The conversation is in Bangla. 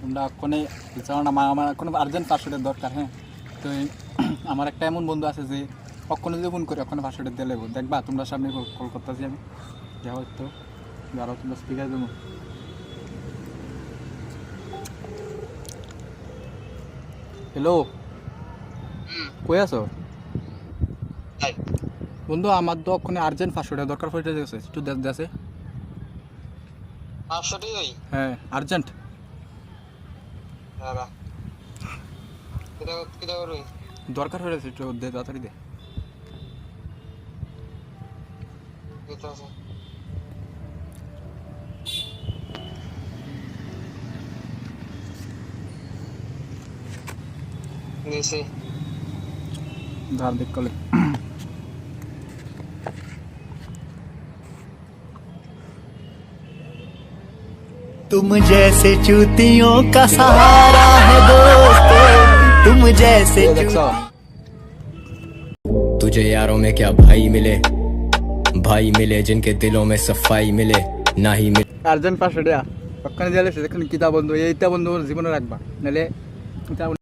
তোমরা ওখানে জানো না, আমার কোনো আর্জেন্ট পাসওয়ার্ডের দরকার। হ্যাঁ, তো আমার একটা এমন বন্ধু আছে যে ওখানে যদি ফোন করে ওখানে পাসওয়ার্ডের দিয়ে লেবো, দেখবা তোমরা সামনে কল করতেছি আমি, যাও তো যারা তোমরা স্পিকার দেবো। হ্যালো, কই আছো বন্ধু? আমার তো ওখানে আর্জেন্ট পাসওয়ার্ডের দরকার পড়ে গেছে, একটু দেশে। হ্যাঁ আর্জেন্ট। দরকার হয়ে গেছে, একটু দে, তাড়াতাড়ি দে। ধার দেখ কলে। तुम जैसे चूतियों का सहारा है दोस्तों, तुम जैसे দেখছো तुझे यारों में क्या भाई मिले जिनके दिलों में सफाई मिले ना ही मिले। আর্জেন্ট পাসওয়ার্ড ওখানে গেলে সেখানে কিতা বন্ধু, এইটা বন্ধু জীবনে রাখবা, নাহলে